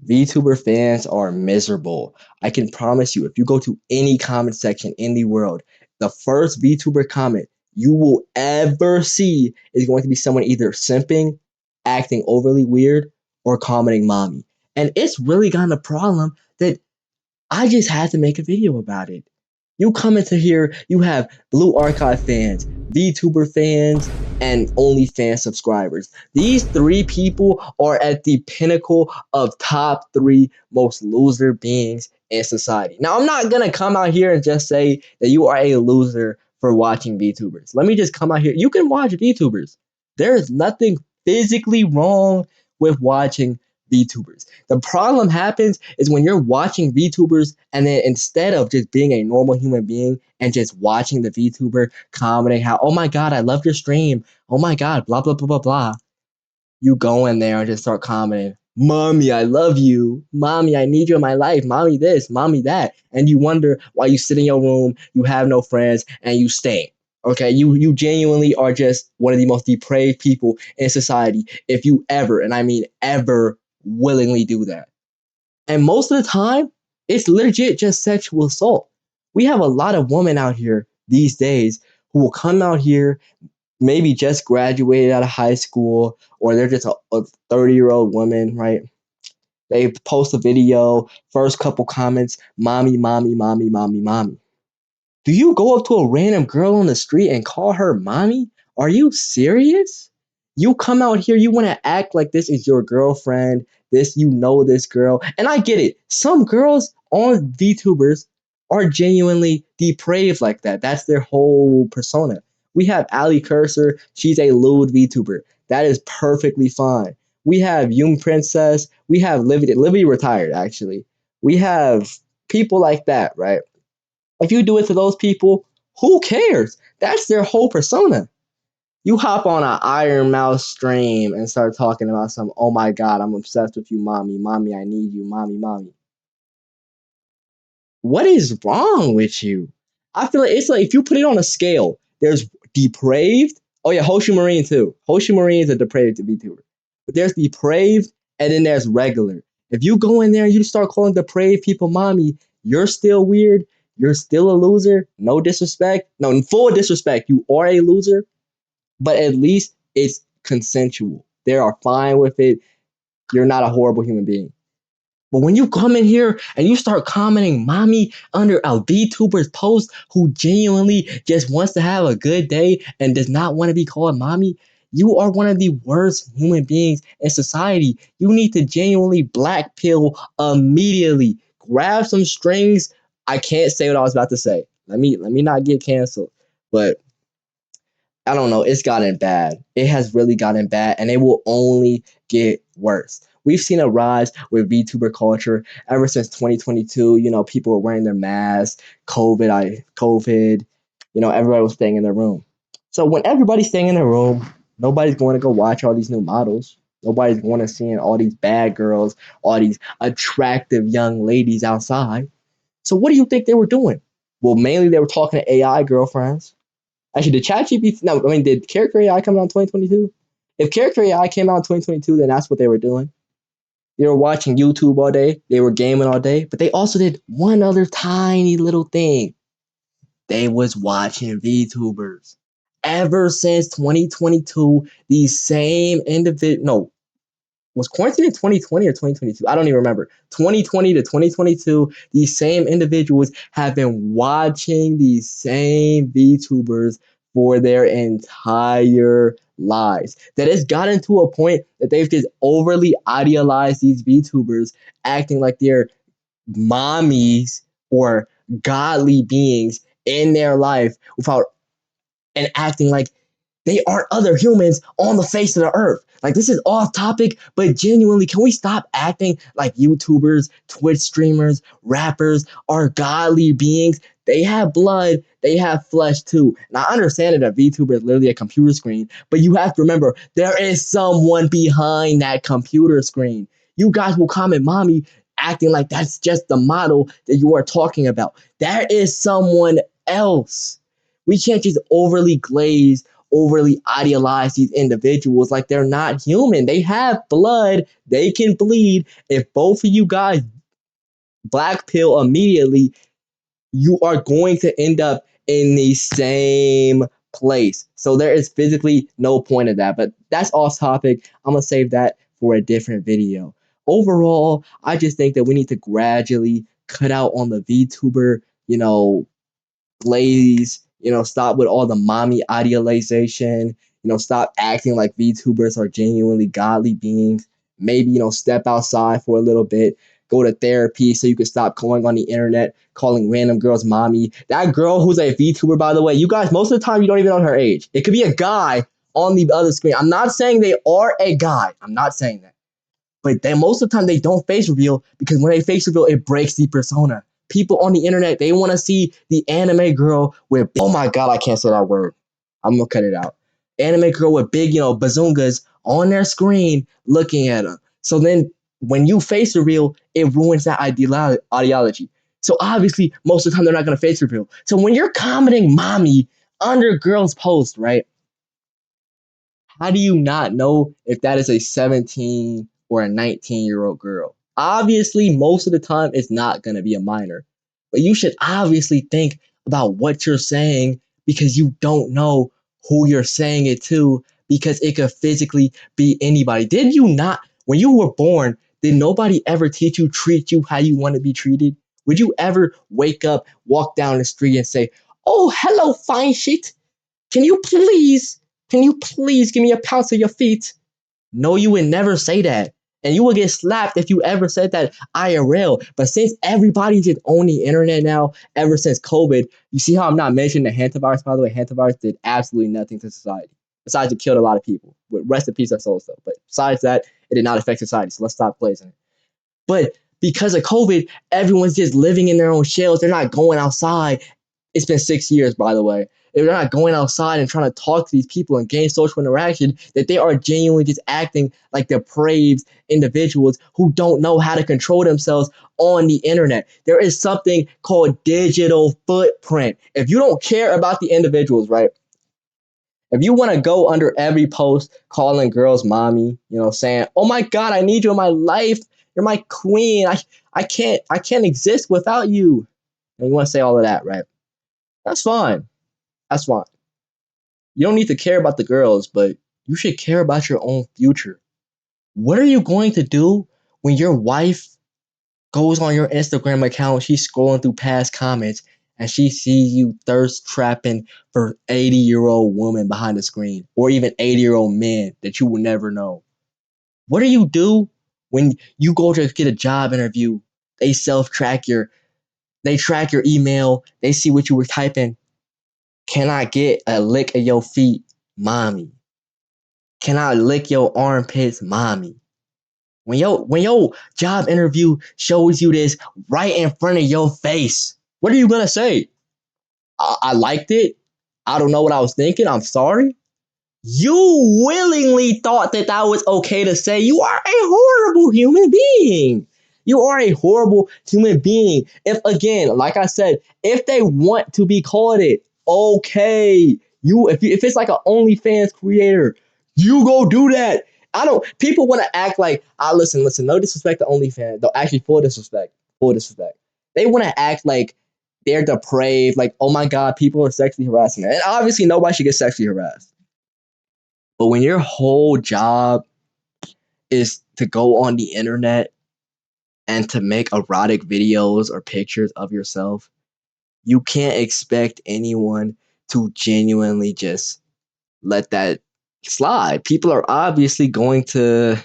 VTuber fans are miserable. I can promise you, if you go to any comment section in the world, the first VTuber comment you will ever see is going to be someone either simping, acting overly weird, or commenting mommy. And it's really gotten a problem that I just had to make a video about it. You come into here, you have Blue Archive fans, VTuber fans, and OnlyFans subscribers. These three people are at the pinnacle of top three most loser beings in society. Now, I'm not gonna come out here and just say that you are a loser for watching VTubers. Let me just come out here. You can watch VTubers. There is nothing physically wrong with watching VTubers. The problem happens is when you're watching VTubers and then instead of just being a normal human being and just watching the VTuber commenting how, oh my God, I love your stream. Oh my God, blah, blah, blah, blah, blah. You go in there and just start commenting, mommy, I love you. Mommy, I need you in my life. Mommy this, mommy that. And you wonder why you sit in your room, you have no friends, and you stink. Okay, you genuinely are just one of the most depraved people in society if you ever, and I mean ever, willingly do that. And most of the time, it's legit just sexual assault. We have a lot of women out here these days who will come out here, maybe just graduated out of high school, or they're just a 30-year-old woman, right? They post a video, first couple comments, mommy, mommy, mommy, mommy, mommy. Do you go up to a random girl on the street and call her mommy? Are you serious? You come out here, you want to act like this is your girlfriend, you know this girl. And I get it. Some girls on VTubers are genuinely depraved like that. That's their whole persona. We have Ali Cursor. She's a lewd VTuber. That is perfectly fine. We have Young Princess. We have Livy. Livy retired, actually. We have people like that, right? If you do it to those people, who cares? That's their whole persona. You hop on an Iron Mouse stream and start talking about some, oh my God, I'm obsessed with you, mommy. Mommy, I need you. Mommy, mommy. What is wrong with you? I feel like it's like if you put it on a scale, there's depraved. Oh yeah, Hoshi Marine too. Hoshi Marine is a depraved VTuber. But there's depraved and then there's regular. If you go in there and you start calling depraved people mommy, you're still weird. You're still a loser. No disrespect. No, full disrespect. You are a loser, but at least it's consensual. They are fine with it. You're not a horrible human being. But when you come in here and you start commenting mommy under a VTuber's post who genuinely just wants to have a good day and does not want to be called mommy, you are one of the worst human beings in society. You need to genuinely black pill immediately. Grab some strings. I can't say what I was about to say. Let me not get canceled. But I don't know. It's gotten bad. It has really gotten bad, and it will only get worse. We've seen a rise with VTuber culture ever since 2022. You know, people were wearing their masks, COVID. You know, everybody was staying in their room. So when everybody's staying in their room, nobody's going to go watch all these new models. Nobody's going to see all these bad girls, all these attractive young ladies outside. So what do you think they were doing? Well, mainly they were talking to AI girlfriends. Actually, did ChatGPT? No, I mean, did Character AI come out in 2022? If Character AI came out in 2022, then that's what they were doing. They were watching YouTube all day. They were gaming all day. But they also did one other tiny little thing. They was watching VTubers. Ever since 2022, these same individual, no, was quarantine in 2020 or 2022? I don't even remember. 2020 to 2022, these same individuals have been watching these same VTubers for their entire lives. That it's gotten to a point that they've just overly idealized these VTubers, acting like they're mommies or godly beings in their life without and acting like they are other humans on the face of the earth. Like, this is off topic, but genuinely, can we stop acting like YouTubers, Twitch streamers, rappers are godly beings? They have blood, they have flesh too. Now, I understand that a VTuber is literally a computer screen, but you have to remember there is someone behind that computer screen. You guys will comment, mommy, acting like that's just the model that you are talking about. There is someone else. We can't just overly glaze overly idealize these individuals like they're not human. They have blood, they can bleed. If both of you guys black pill immediately, you are going to end up in the same place. So there is physically no point of that. But that's off topic. I'm gonna save that for a different video. Overall, I just think that we need to gradually cut out on the VTuber, glaze, stop with all the mommy idealization, stop acting like VTubers are genuinely godly beings. Maybe, step outside for a little bit, go to therapy so you can stop going on the internet, calling random girls mommy. That girl who's a VTuber, by the way, you guys, most of the time, you don't even know her age. It could be a guy on the other screen. I'm not saying they are a guy. I'm not saying that. But they most of the time they don't face reveal because when they face reveal, it breaks the persona. People on the internet, they want to see the anime girl with, oh my god, I can't say that word. I'm gonna cut it out. Anime girl with big, bazungas on their screen looking at them. So then when you face reveal, it ruins that ideology. So obviously, most of the time they're not gonna face reveal. So when you're commenting mommy under girls' post, right? How do you not know if that is a 17 or a 19-year-old girl? Obviously, most of the time, it's not going to be a minor. But you should obviously think about what you're saying because you don't know who you're saying it to because it could physically be anybody. Did you not, when you were born, did nobody ever teach you, treat you how you want to be treated? Would you ever wake up, walk down the street and say, oh, hello, fine shit. Can you please give me a pounce of your feet? No, you would never say that. And you would get slapped if you ever said that IRL. But since everybody just on the internet now, ever since COVID, you see how I'm not mentioning the hantavirus, by the way? Hantavirus did absolutely nothing to society. Besides, it killed a lot of people. Rest in peace, our souls, though. But besides that, it did not affect society. So let's stop blazing it. But because of COVID, everyone's just living in their own shells. They're not going outside. It's been 6 years, by the way. If they're not going outside and trying to talk to these people and gain social interaction, that they are genuinely just acting like depraved individuals who don't know how to control themselves on the internet. There is something called digital footprint. If you don't care about the individuals, right? If you want to go under every post calling girls mommy, saying, "Oh my God, I need you in my life. You're my queen. I can't exist without you." And you want to say all of that, right? That's fine. That's fine. You don't need to care about the girls, but you should care about your own future. What are you going to do when your wife goes on your Instagram account, she's scrolling through past comments, and she sees you thirst trapping for 80-year-old woman behind the screen, or even 80-year-old men that you will never know? What do you do when you go to get a job interview? They they track your email, they see what you were typing. Can I get a lick of your feet, mommy? Can I lick your armpits, mommy? When your job interview shows you this right in front of your face, what are you gonna say? I liked it. I don't know what I was thinking. I'm sorry. You willingly thought that that was okay to say. You are a horrible human being. You are a horrible human being. If again, like I said, if they want to be called it, okay. If it's like an OnlyFans creator, you go do that. I don't. People want to act like listen. No disrespect to OnlyFans. Though actually, full disrespect. Full disrespect. They want to act like they're depraved. Like, oh my God, people are sexually harassing them. And obviously, nobody should get sexually harassed. But when your whole job is to go on the internet and to make erotic videos or pictures of yourself, you can't expect anyone to genuinely just let that slide. People are obviously going to,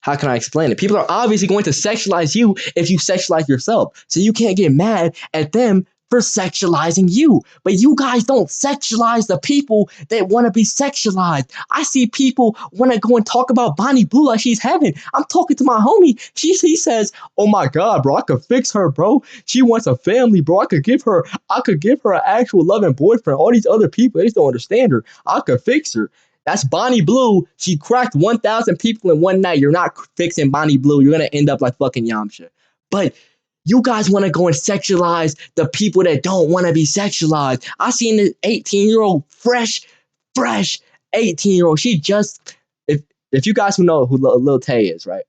how can I explain it? People are obviously going to sexualize you if you sexualize yourself. So you can't get mad at them for sexualizing you. But you guys don't sexualize the people that want to be sexualized. I see people want to go and talk about Bonnie Blue like she's heaven. I'm talking to my homie. He says, "Oh my God, bro, I could fix her, bro. She wants a family, bro. I could give her an actual loving boyfriend. All these other people, they just don't understand her. I could fix her." That's Bonnie Blue. She cracked 1,000 people in one night. You're not fixing Bonnie Blue. You're going to end up like fucking Yamcha. But You guys want to go and sexualize the people that don't want to be sexualized. I seen this 18-year-old fresh 18-year-old. She just if you guys who know who Lil Tay is, right?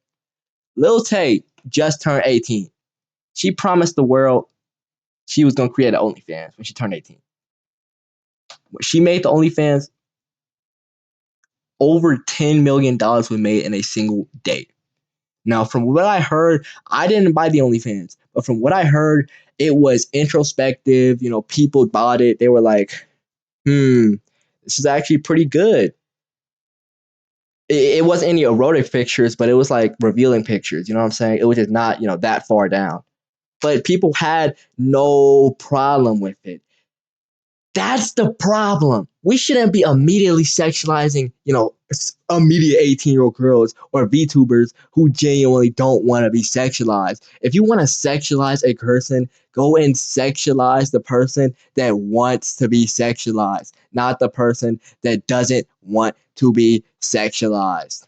Lil Tay just turned 18. She promised the world she was gonna create an OnlyFans when she turned 18. When she made the OnlyFans, over $10 million was made in a single day. Now, from what I heard, I didn't buy the OnlyFans, but from what I heard, it was introspective. You know, people bought it. They were like, this is actually pretty good. It wasn't any erotic pictures, but it was like revealing pictures. You know what I'm saying? It was just not, that far down. But people had no problem with it. That's the problem. We shouldn't be immediately sexualizing, immediate 18-year-old girls or VTubers who genuinely don't want to be sexualized. If you want to sexualize a person, go and sexualize the person that wants to be sexualized, not the person that doesn't want to be sexualized.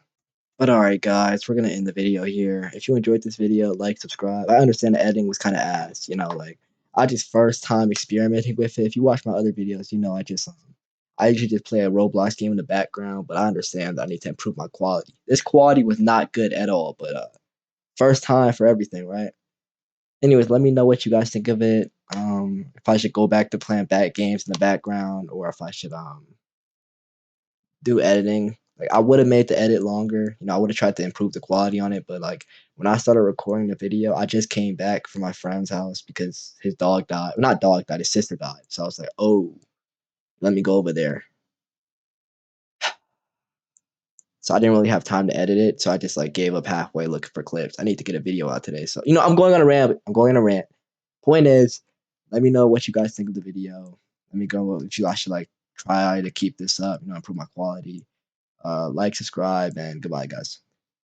But all right, guys, we're gonna end the video here. If you enjoyed this video, like, subscribe. I understand the editing was kind of ass, like I just first time experimenting with it. If you watch my other videos, I usually just play a Roblox game in the background, but I understand that I need to improve my quality. This quality was not good at all, but first time for everything, right? Anyways, let me know what you guys think of it. If I should go back to playing bad games in the background, or if I should do editing. Like I would have made the edit longer. I would have tried to improve the quality on it, but like when I started recording the video, I just came back from my friend's house because his dog died. Well, not dog died, his sister died. So I was like, oh, let me go over there. So I didn't really have time to edit it. So I just like gave up halfway looking for clips. I need to get a video out today. So, I'm going on a rant. Point is, let me know what you guys think of the video. Let me know what you guys should like try to keep this up, improve my quality. Like, subscribe, and goodbye, guys.